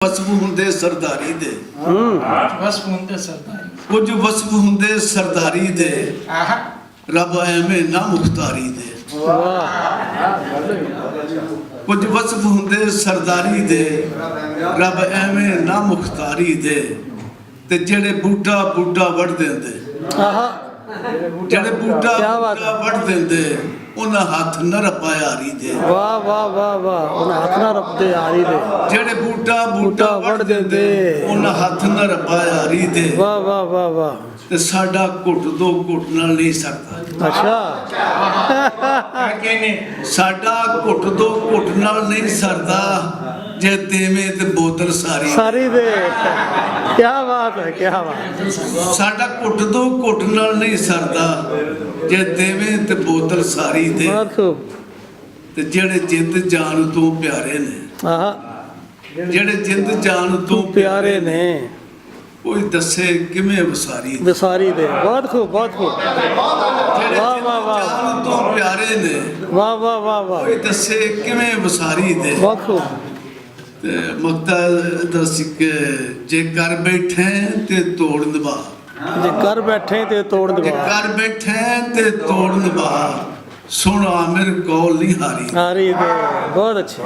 ਵਸਫ ਹੁੰਦੇ ਸਰਦਾਰੀ ਦੇ ਵਸਫ ਹੁੰਦੇ ਸਰਦਾਰੀ ਕੁਝ ਵਸਫ ਹੁੰਦੇ ਸਰਦਾਰੀ ਦੇ ਰੱਬ ਐਵੇਂ ਨਾ ਮੁਖਤਾਰੀ ਦੇ ਕੁਝ ਵਸਫ ਹੁੰਦੇ ਸਰਦਾਰੀ ਦੇ ਰੱਬ ਐਵੇਂ ਨਾ ਮੁਖਤਾਰੀ ਦੇ ਤੇ ਜਿਹੜੇ ਬੂਟਾ ਬੂਟਾ ਵੜ ਦਿੰਦੇ ਜਿਹੜੇ ਬੂਟਾ ਬੂਟਾ ਵੜ ਦਿੰਦੇ ਉਹਨਾਂ ਹੱਥ ਨਾ ਰੱਬਾ ਯਾਰੀ ਦੇ ਵਾਹ ਵਾਹ ਵਾਹ ਵਾਹ ਉਹਨਾਂ ਹੱਥ ਨਾ ਰੱਬਦੇ ਯਾਰੀ ਦੇ ਜਿਹੜੇ ਬੂਟਾ ਬੂਟਾ ਵੜ ਦਿੰਦੇ ਉਹਨਾਂ ਹੱਥ ਨਾ ਰੱਬਾ ਯਾਰੀ ਦੇ ਵਾਹ ਵਾਹ ਵਾਹ ਵਾਹ ਤੇ ਸਾਡਾ ਘੁੱਟ ਦੋ ਘੁੱਟ ਨਾਲ ਨਹੀਂ ਸਕਦਾ ਅੱਛਾ ਸਾਡਾ ਘੁੱਟ ਦੋ ਘੁੱਟ ਨਾਲ ਨਹੀਂ ਸਰਦਾ ਜੇ ਦੇਵੇਂ ਤੇ ਬੋਤਲ ਸਾਰੀ ਸਾਰੀ ਦੇ ਕੀ ਬਾਤ ਹੈ ਕੀ ਬਾਤ ਸਾਡਾ ਘੁੱਟ ਦੋ ਘੁੱਟ ਨਾਲ ਨਹੀਂ ਸਰਦਾ ਜੇ ਦੇਵੇਂ ਤੇ ਬੋਤਲ ਸਾਰੀ ਦੇ ਬਹੁਤ ਖੂਬ ਤੇ ਜਿਹੜੇ ਜਿੰਦ ਜਾਨ ਤੋਂ ਪਿਆਰੇ ਨੇ ਆਹ ਜਿਹੜੇ ਜਿੰਦ ਜਾਨ ਤੋਂ ਪਿਆਰੇ ਨੇ ਕੋਈ ਦੱਸੇ ਕਿਵੇਂ ਵਸਾਰੀ ਦੇ ਵਿਸਾਰੀ ਦੇ ਬਹੁਤ ਖੂਬ ਬਹੁਤ ਖੂਬ ਜਿਹੜੇ ਵਾਹ ਵਾਹ ਵਾਹ ਜਾਨ ਤੋਂ ਪਿਆਰੇ ਨੇ ਵਾਹ ਵਾਹ ਵਾਹ ਵਾਹ ਕੋਈ ਦੱਸੇ ਕਿਵੇਂ ਵਸਾਰੀ ਦੇ ਬਹੁਤ ਖੂਬ ਤੇ ਮਕਤਾ ਦੱਸ ਕਿ ਜੇ ਕਰ ਬੈਠੇ ਤੇ ਤੋੜ ਨਿਭਾ ਜੇ ਕਰ ਬੈਠੇ ਤੇ ਤੋੜ ਜੇ ਦਵਾ ਕਰ ਬੈਠੇ ਤੇ ਤੋੜ ਨਿਭਾ ਸੁਣ ਆਮਿਰ ਕੌਲ ਨਹੀਂ ਹਾਰੀ ਹਾਰੀ ਦੇ ਬਹੁਤ ਅੱਛੇ